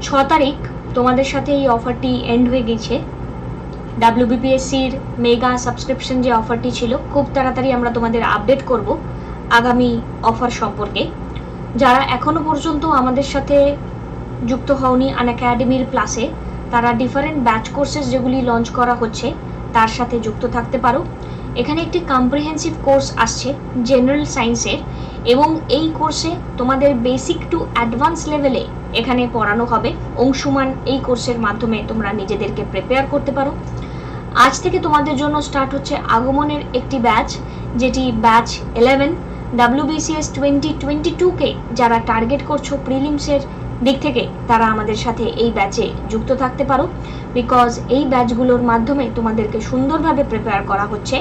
6 তারিখ তোমাদের সাথে এই অফারটি এন্ড হয়ে গেছে। WBPSCর মেগা সাবস্ক্রিপশন যে অফারটি ছিল, খুব তাড়াতাড়ি আমরা তোমাদের আপডেট করব আগামী অফার সম্পর্কে। যারা এখনো পর্যন্ত আমাদের সাথে যুক্ত হওনি আনএকাডেমির ক্লাসে, তারা ডিফারেন্ট ব্যাচ কোর্সেস যেগুলি লঞ্চ করা হচ্ছে তার সাথে যুক্ত থাকতে পারো। এখানে একটি কম্প্রিহেন্সিভ কোর্স আসছে জেনারেল সায়েন্সের, এবং এই কোর্সে তোমাদের বেসিক টু অ্যাডভান্স লেভেলে এখানে পড়ানো হবে। অংশুমান এই কোর্সের মাধ্যমে তোমরা নিজেদেরকে প্রিপেয়ার করতে পারো। আজ থেকে তোমাদের জন্য স্টার্ট হচ্ছে আগমনের একটি ব্যাচ, যেটি ব্যাচ 11। WBCS 2022কে যারা টার্গেট করছো প্রিলিমসের দিক থেকে, তারা আমাদের সাথে এই ব্যাচে যুক্ত থাকতে পারো, বিকজ এই ব্যাচগুলোর মাধ্যমে তোমাদেরকে সুন্দরভাবে প্রিপেয়ার করা হচ্ছে।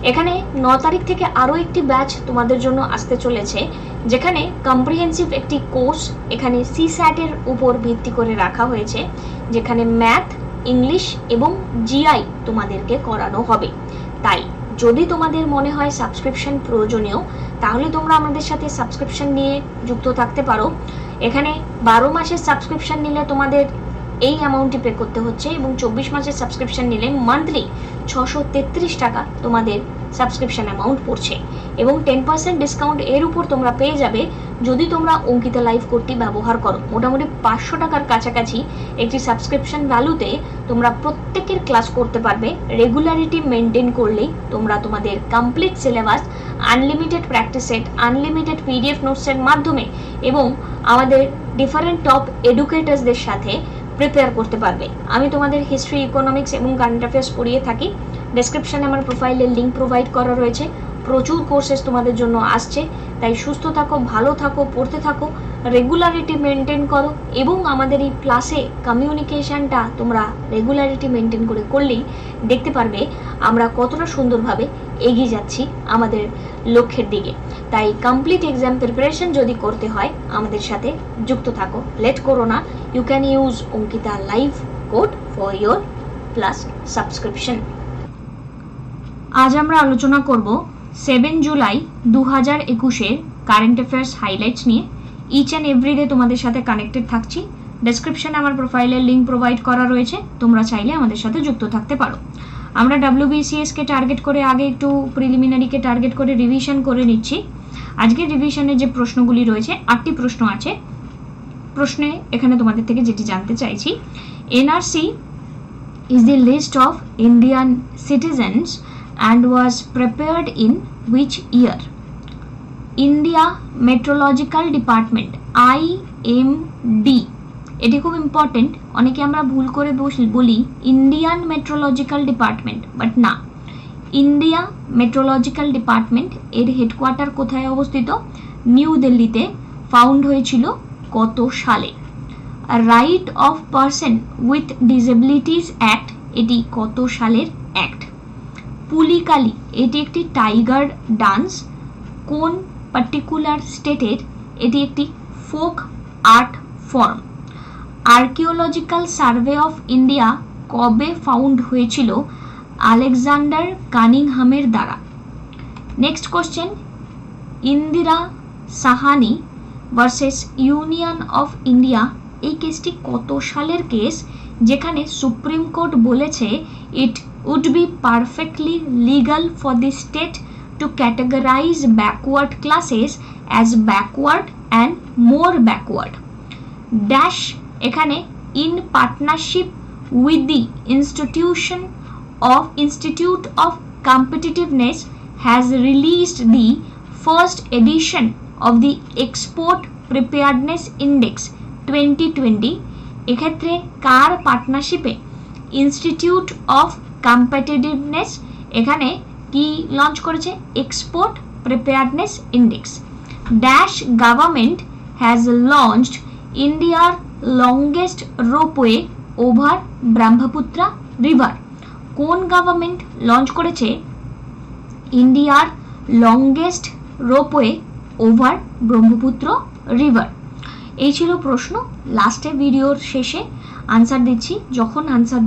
এখানে 9 তারিখ থেকে আরও একটি ব্যাচ তোমাদের জন্য আসতে চলেছে, যেখানে কম্প্রিহেন্সিভ একটি কোর্স এখানে CSAT-এর উপর ভিত্তি করে রাখা হয়েছে, যেখানে ম্যাথ, ইংলিশ এবং GI তোমাদেরকে করানো হবে। তাই যদি তোমাদের মনে হয় সাবস্ক্রিপশন প্রয়োজনীয়, তাহলে তোমরা আমাদের সাথে সাবস্ক্রিপশন নিয়ে যুক্ত থাকতে পারো। এখানে 12 মাসের সাবস্ক্রিপশন নিলে তোমাদের এই অ্যামাউন্টটি পে করতে হচ্ছে, এবং 24 মাসের সাবস্ক্রিপশন নিলে মান্থলি 633 টাকা তোমাদের সাবস্ক্রিপশন অ্যামাউন্ট পড়ছে, এবং 10% ডিসকাউন্ট এর উপর তোমরা পেয়ে যাবে যদি তোমরা অঙ্কিতা লাইভ কোডটি ব্যবহার করো। মোটামুটি 500 টাকার কাছাকাছি একটি সাবস্ক্রিপশন ভ্যালুতে তোমরা প্রত্যেকের ক্লাস করতে পারবে। রেগুলারিটি মেনটেন করলেই তোমরা তোমাদের complete syllabus, unlimited practice set, unlimited PDF নোটসের মাধ্যমে এবং আমাদের ডিফারেন্ট টপ এডুকেটার্সদের সাথে প্রিপেয়ার করতে পারবে। আমি তোমাদের হিস্ট্রি, ইকোনমিক্স এবং কারেন্ট অ্যাফেয়ার্স পড়িয়ে থাকি। ডেসক্রিপশনে আমার প্রোফাইলের লিঙ্ক প্রোভাইড করা রয়েছে। প্রচুর কোর্সেস তোমাদের জন্য আসছে, তাই সুস্থ থাকো, ভালো থাকো, পড়তে থাকো, রেগুলারিটি মেনটেন করো, এবং আমাদের এই ক্লাসে কমিউনিকেশনটা তোমরা রেগুলারিটি মেনটেন করে করলেই দেখতে পারবে আমরা কতটা সুন্দরভাবে এগিয়ে যাচ্ছি আমাদের লক্ষ্যের দিকে। তাই কমপ্লিট এক্সাম প্রিপারেশন যদি করতে হয় আমাদের সাথে যুক্ত থাকো, লেট করো না। You can use Ankita live code for your plus subscription. আজ আমরা আলোচনা করব 7 জুলাই 2021-এর কারেন্ট অ্যাফেয়ার্স হাইলাইটস নিয়ে। ইচ অ্যান্ড এভরিডে তোমাদের সাথে কানেক্টেড থাকছি। ডেসক্রিপশনে আমার প্রোফাইলের লিঙ্ক প্রোভাইড করা রয়েছে, তোমরা চাইলে আমাদের সাথে যুক্ত থাকতে পারো। আমরা WBCS-কে টার্গেট করে আগে একটু প্রিলিমিনারিকে টার্গেট করে রিভিশন করে নিচ্ছি। আজকের রিভিশনের যে প্রশ্নগুলি রয়েছে, 8টি প্রশ্ন আছে। প্রশ্নে এখানে তোমাদের থেকে যেটি জানতে চাইছি, NRC is the list of Indian citizens and was prepared in which year? India Meteorological Department, IMD, এটি খুব ইম্পর্টেন্ট। অনেকে আমরা ভুল করে বলি ইন্ডিয়ান মেট্রোলজিক্যাল ডিপার্টমেন্ট, বাট না, ইন্ডিয়া মেট্রোলজিক্যাল ডিপার্টমেন্ট। এর হেডকোয়ার্টার কোথায় অবস্থিত? নিউ দিল্লিতে। ফাউন্ড হয়েছিল কত সালে? Right of person with disabilities act, এটি কত সালের অ্যাক্ট? পুলিকালি, এটি একটি টাইগার ডান্স। কোন পার্টিকুলার স্টেটের? এটি একটি folk art form. Archaeological survey of India কবে ফাউন্ড হয়েছিল? আলেকজান্ডার কানিংহামের দ্বারা। Next question, Indira Sahani versus union of India, এই কেসটি কত সালের কেস, যেখানে সুপ্রিম কোর্ট বলেছে ইট would be perfectly legal for the state to categorize backward classes as backward and more backward. Dash, এখানে in partnership with the Institute of Competitiveness has released the first edition of the Export Preparedness Index 2020. এক্ষেত্রে কার পার্টনারশিপে? Institute of competitiveness এখানে কি launch করেছে? Export preparedness index. Dash government has launched ইন্ডিয়ার longest ropeway over Brahmaputra river. কোন government launch করেছে ইন্ডিয়ার longest ropeway over Brahmaputra river? এই ছিল প্রশ্ন। লাস্টে ভিডিওর শেষে আনসার দিচ্ছি। যখন আনসার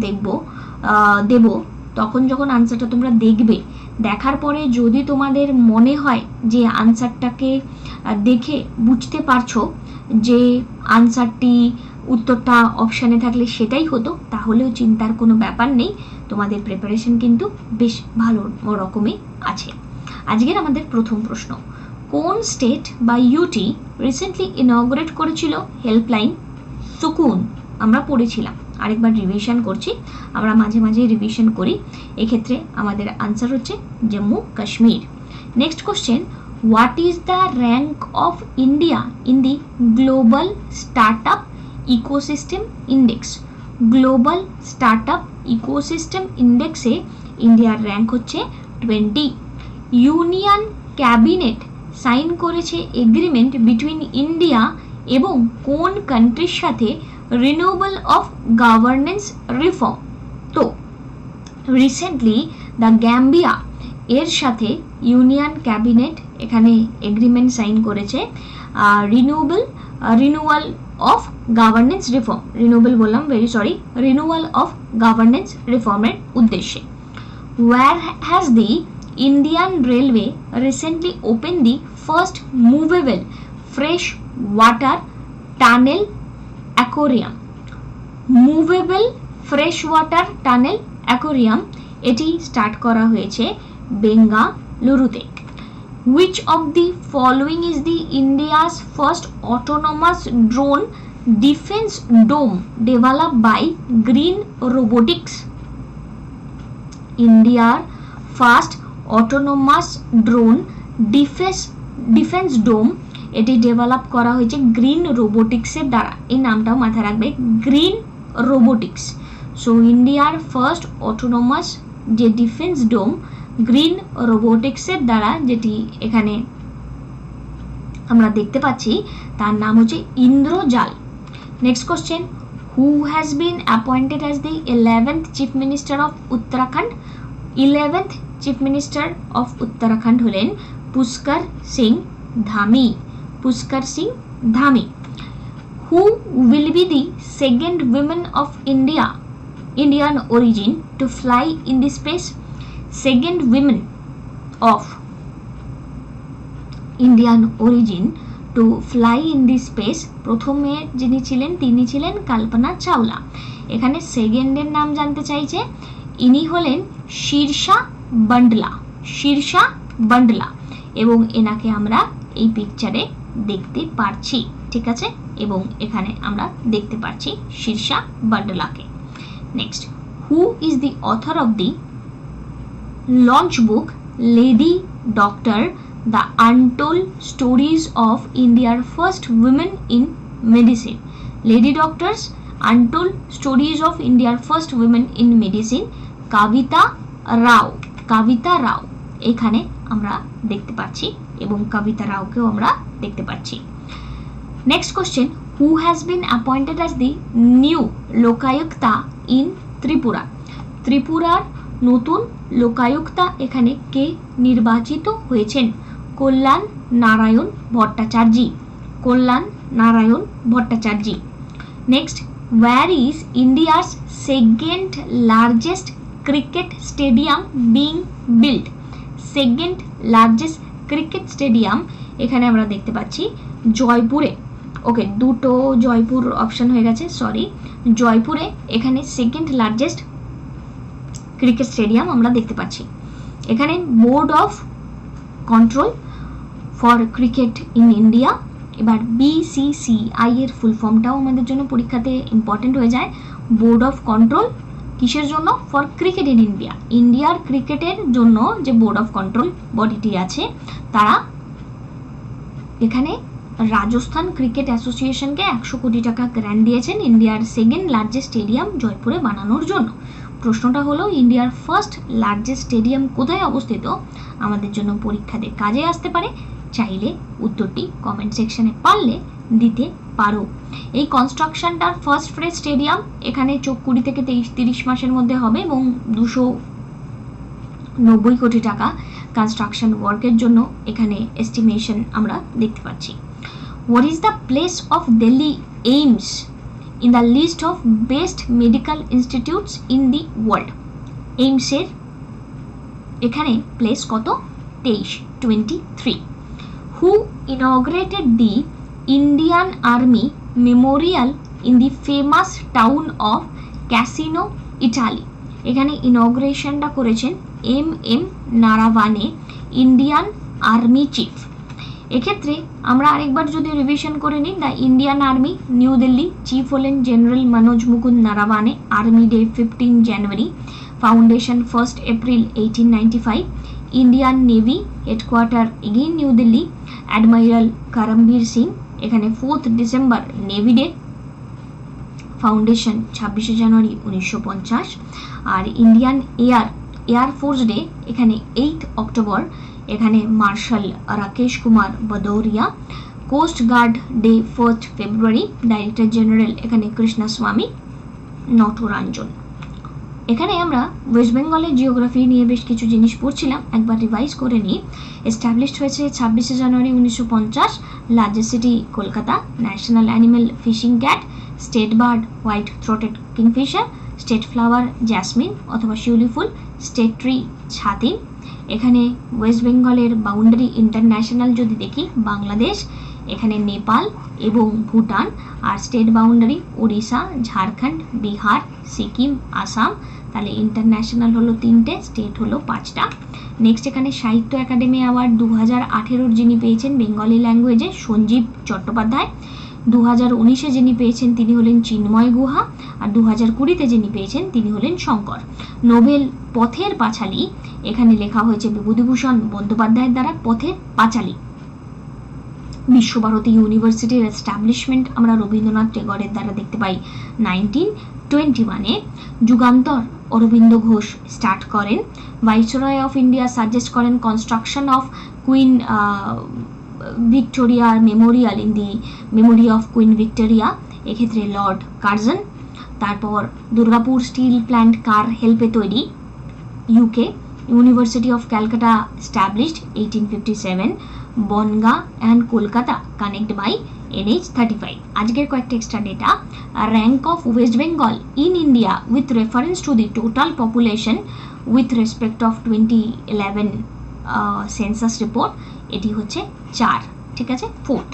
দেব তখন যখন আনসারটা তোমরা দেখবে, দেখার পরে যদি তোমাদের মনে হয় যে আনসারটাকে দেখে বুঝতে পারছো যে আনসারটি উত্তরটা অপশানে থাকলে সেটাই হতো, তাহলেও চিন্তার কোনো ব্যাপার নেই, তোমাদের প্রিপারেশন কিন্তু বেশ ভালো রকমই আছে। আজকের আমাদের প্রথম প্রশ্ন, কোন স্টেট বা ইউটি রিসেন্টলি ইনঅগ্রেট করেছিল হেল্পলাইন সুকুন? আমরা পড়েছিলাম, আরেকবার রিভিশন করছি, আমরা মাঝে মাঝে রিভিশন করি, এক্ষেত্রে আমাদের আনসার হচ্ছে Jammu Kashmir. Next question, what is the rank of India in the global startup ecosystem index? Global startup ecosystem ইন্ডেক্সে ইন্ডিয়ার র্যাঙ্ক হচ্ছে 20। ইউনিয়ন ক্যাবিনেট সাইন করেছে এগ্রিমেন্ট বিটুইন ইন্ডিয়া এবং কোন কান্ট্রির সাথে রিনিউয়াল অফ গভর্নেন্স রিফর্ম? তো রিসেন্টলি দ্য গ্যাম্বিয়া এর সাথে ইউনিয়ন ক্যাবিনেট এখানে এগ্রিমেন্ট সাইন করেছে renewal of governance reform, renewal of governance রিফর্মের উদ্দেশ্যে। Where has the Indian Railway recently opened the first movable fresh water tunnel aquarium? Movable fresh water tunnel aquarium এটি start করা হয়েছে বেঙ্গালুরুতে। Which of the following is the India's first autonomous drone defense dome developed by Green Robotics? ইন্ডিয়ার first autonomous drone defence ডোম এটি develop করা হয়েছে green রোবোটিক্সের দ্বারা, এই নামটাও মাথায় রাখবে, গ্রিন রোবোটিক্স। সো ইন্ডিয়ার ফার্স্ট অটোনোমাস যে ডিফেন্স ডোম গ্রিন রোবোটিক্সের দ্বারা যেটি এখানে আমরা দেখতে পাচ্ছি তার নাম হচ্ছে Indrajaal. Next question, who has been appointed as the 11th Chief Minister of Uttarakhand? 11th Chief Minister of Uttarakhand হলেন Pushkar Singh Dhami. Pushkar Singh Dhami. Who will be the second woman of Indian origin to fly in the space? Second women of Indian origin to fly in the space, প্রথমে যিনি ছিলেন তিনি ছিলেন কল্পনা চাওলা। এখানে সেকেন্ডের নাম জানতে চাইছে, ইনি হলেন শীর্ষা বান্ডলা। শীর্ষা বান্ডলা, এবং এনাকে আমরা এই পিকচারে দেখতে পারছি, ঠিক আছে, এবং এখানে আমরা দেখতে পাচ্ছি শীর্ষা বান্ডলাকে। Next, who is the author of the launch book lady doctor The Untold Stories of India's First Women in Medicine? Lady Doctors Untold Stories of India's First Women in Medicine, কবিতা রাও। কবিতা রাও এখানে আমরা দেখতে পাচ্ছি, এবং কবিতা রাওকেও আমরা দেখতে পাচ্ছি। Next question, who has been appointed as the new Lokayukta in Tripura? ত্রিপুরার নতুন লোকায়ুক্তা এখানে কে নির্বাচিত হয়েছেন? Kalyan Narayan Bhattacharya. Kalyan Narayan Bhattacharya. Next, where is India's second largest cricket stadium being built? Second largest cricket stadium এখানে আমরা দেখতে পাচ্ছি জয়পুরে। ওকে, দুটো জয়পুর অপশন হয়ে গেছে, সরি, জয়পুরে এখানে সেকেন্ড লার্জেস্ট ক্রিকেট স্টেডিয়াম আমরা দেখতে পাচ্ছি। এখানে board of control for cricket in India, এবার BCCI এর ফুল ফর্মটাও আমাদের জন্য পরীক্ষাতে ইম্পর্টেন্ট হয়ে যায়। বোর্ড অফ কন্ট্রোল কিসের জন্য? For cricket in India. ইন্ডিয়ার ক্রিকেটের জন্য যে বোর্ড অফ কন্ট্রোল বডিটি আছে, তারা এখানে রাজস্থান ক্রিকেট অ্যাসোসিয়েশনকে 100 কোটি টাকা গ্র্যান্ট দিয়েছেন ইন্ডিয়ার সেকেন্ড লার্জেস্ট স্টেডিয়াম জয়পুরে বানানোর জন্য। প্রশ্নটা হলো ইন্ডিয়ার ফার্স্ট লার্জেস্ট স্টেডিয়াম কোথায় অবস্থিত? আমাদের জন্য পরীক্ষাতে কাজে আসতে পারে, চাইলে উত্তরটি কমেন্ট সেকশনে পারলে দিতে পারো। এই কনস্ট্রাকশনটার ফার্স্ট ফেজ স্টেডিয়াম এখানে 20 থেকে 30 মাসের মধ্যে হবে, এবং 290 কোটি টাকা কনস্ট্রাকশন ওয়ার্কের জন্য এখানে এস্টিমেশন আমরা দেখতে পাচ্ছি। What is the place of Delhi AIIMS in the list of best medical institutes in the world? এইমসের এখানে প্লেস কত? 23। Who inaugurated the Indian Army Memorial in the famous town of Cassino, Italy. এখানে ইনগ্রেশনটা করেছেন MM Naravane, Indian army chief. এক্ষেত্রে আমরা আরেকবার যদি revision করে নিই, the Indian army new Delhi, chief হলেন general Manoj Mukund Naravane, army day 15 January, foundation 1 April 1895, Indian navy headquarter again new Delhi, admiral Karambir Singh, এখানে 4 ডিসেম্বর নেভি ডে, ফাউন্ডেশন 26 জানুয়ারি 1950, আর ইন্ডিয়ান এয়ার ফোর্স ডে এখানে 8 অক্টোবর, এখানে marshal Rakesh Kumar Bhadauria, coast guard day 1 ফেব্রুয়ারি, director general এখানে কৃষ্ণস্বামী নটরাঞ্জন। এখানে আমরা West বেঙ্গলের geography নিয়ে বেশ কিছু জিনিস পড়ছিলাম, একবার রিভাইজ করে নিই। এস্টাবলিশড হয়েছে 26 জানুয়ারি 1950, largest city Kolkata, national animal fishing cat, state bird white throated kingfisher, state flower jasmine অথবা শিউলি ফুল, স্টেট ট্রি ছাতিম। এখানে ওয়েস্ট বেঙ্গলের বাউন্ডারি ইন্টারন্যাশনাল যদি দেখি, বাংলাদেশ, এখানে নেপাল এবং ভুটান, আর স্টেট বাউন্ডারি উড়িষ্যা, ঝাড়খণ্ড, বিহার, সিকিম, আসাম। তাহলে ইন্টারন্যাশনাল হলো 3টে, স্টেট হলো 5টা। নেক্সট এখানে সাহিত্য একাডেমি অ্যাওয়ার্ড 2018 যিনি পেয়েছেন বেঙ্গলি ল্যাঙ্গুয়েজে সঞ্জীব চট্টোপাধ্যায়, 2019 যিনি পেয়েছেন তিনি হলেন চিন্ময় গুহা, আর 2020 যিনি পেয়েছেন তিনি হলেন শঙ্কর। নোবেল পথের পাঁচালী এখানে লেখা হয়েছে বিভূতিভূষণ বন্দ্যোপাধ্যায়ের দ্বারা, পথের পাঁচালী। বিশ্বভারতী ইউনিভার্সিটির এস্টাবলিশমেন্ট আমরা রবীন্দ্রনাথ টেগরের দ্বারা দেখতে পাই 1921-এ। যুগান্তর অরবিন্দ ঘোষ স্টার্ট করেন। ভাইসরয় অফ ইন্ডিয়া সাজেস্ট করেন কনস্ট্রাকশন অফ কুইন ভিক্টোরিয়ার memorial in the memory of queen Victoria, এক্ষেত্রে লর্ড কার্জন। তারপর দুর্গাপুর স্টিল প্ল্যান্ট কার হেল্পে তৈরি, UK. University of Calcutta established 1857, Bangaon and Kolkata connect by NH35। আজকের কয়েকটা extra data, rank of West Bengal in India with reference to the total population with respect of 2011 census report, এটি হচ্ছে 4, ঠিক আছে, 4th।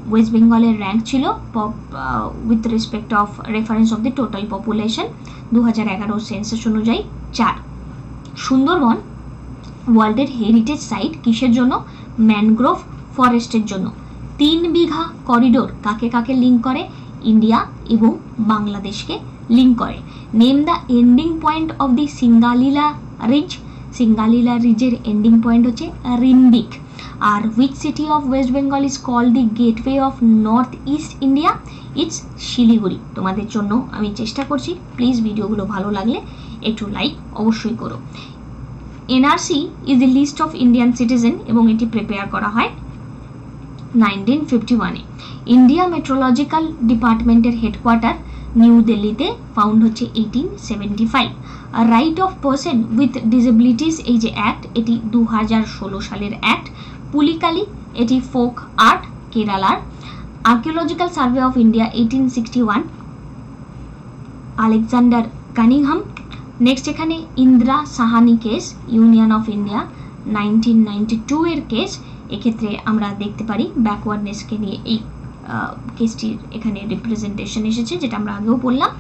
ওয়েস্ট বেঙ্গলের র্যাঙ্ক ছিল with respect of reference of the total population 2011 census অনুযায়ী 4। সুন্দরবন ওয়ার্ল্ডের হেরিটেজ সাইট কিসের জন্য? ম্যানগ্রোভ ফরেস্টের জন্য। 3 বিঘা করিডোর কাকে কাকে লিঙ্ক করে? ইন্ডিয়া এবং বাংলাদেশকে লিঙ্ক করে। Name the ending point of the Singalila ridge, Singalila রিজের এন্ডিং পয়েন্ট হচ্ছে রিম্বিক। আর which city of West Bengal is called the gateway of north east India? It's Siliguri. তোমাদের জন্য আমি চেষ্টা করছি, প্লিজ ভিডিওগুলো ভালো লাগলে একটু লাইক অবশ্যই করো। NRC is the list of Indian citizen এবং এটি প্রিপেয়ার করা হয় 1951-এ। ইন্ডিয়া মেট্রোলজিক্যাল ডিপার্টমেন্টের হেডকোয়ার্টার নিউ দিল্লিতে, ফাউন্ড হচ্ছে 1875। Right of person with disabilities এই যে অ্যাক্ট, এটি 2016 সালের অ্যাক্ট। পুলিকালি এটি ফোক আর্ট কেরালার। Archaeological survey of India 1861, Alexander Cunningham. Next এখানে Indira Sawhney case, union of India 1992 এর কেস। এক্ষেত্রে আমরা দেখতে পারি ব্যাকওয়ার্ডনেসকে নিয়ে এই কেসটির এখানে রিপ্রেজেন্টেশন এসেছে, যেটা আমরা আগেও বললাম।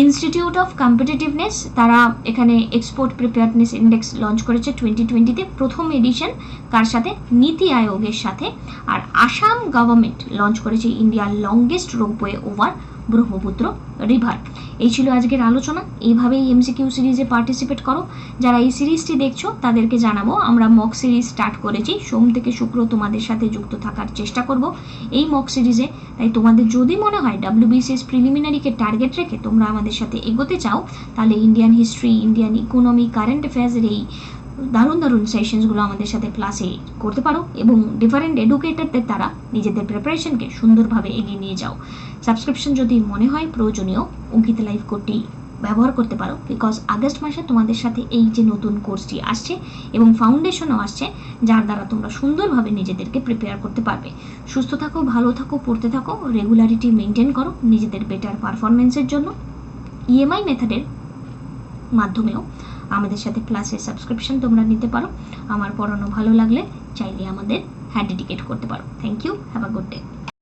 ইনস্টিটিউট অফ কম্পিটিটিভনেস তারা এখানে এক্সপোর্ট প্রিপেয়ারনেস ইন্ডেক্স লঞ্চ করেছে 2020-তে, প্রথম এডিশন, কার সাথে? নীতি আয়োগের সাথে। আর আসাম গভর্নমেন্ট লঞ্চ করেছে ইন্ডিয়ার longest ropeway over Brahmaputra river. এই ছিল আজকের আলোচনা। এইভাবেই এমসিকিউ সিরিজে পার্টিসিপেট করো। যারা এই সিরিজটি দেখছো তাদেরকে জানাবো আমরা মক সিরিজ স্টার্ট করেছি, সোম থেকে শুক্র তোমাদের সাথে যুক্ত থাকার চেষ্টা করব এই মক সিরিজে। তাই তোমাদের যদি মনে হয় WBCS প্রিলিমিনারিকে টার্গেট রেখে তোমরা আমাদের সাথে এগোতে চাও, তাহলে Indian history, Indian economy, current অ্যাফেয়ার্সের এই দারুণ দারুণ সেশনসগুলো আমাদের সাথে ক্লাসে করতে পারো এবং ডিফারেন্ট এডুকেটরদের দ্বারা নিজেদের প্রিপারেশনকে সুন্দরভাবে এগিয়ে নিয়ে যাও। সাবস্ক্রিপশন যদি মনে হয় প্রয়োজনীয়, অঙ্কিত লাইভ কোডটি ব্যবহার করতে পারো, বিকজ আগস্ট মাসে তোমাদের সাথে এই যে নতুন কোর্সটি আসছে এবং ফাউন্ডেশনও আসছে, যার দ্বারা তোমরা সুন্দরভাবে নিজেদেরকে প্রিপেয়ার করতে পারবে। সুস্থ থাকো, ভালো থাকো, পড়তে থাকো, রেগুলারিটি মেনটেন করো নিজেদের বেটার পারফরমেন্সের জন্য। EMI মেথডের মাধ্যমেও আমাদের সাথে ক্লাসে সাবস্ক্রিপশন তোমরা নিতে পারো। আমার পড়ানো ভালো লাগলে চাইলে আমাদের ডেডিকেট করতে পারো। Thank you, have a good day.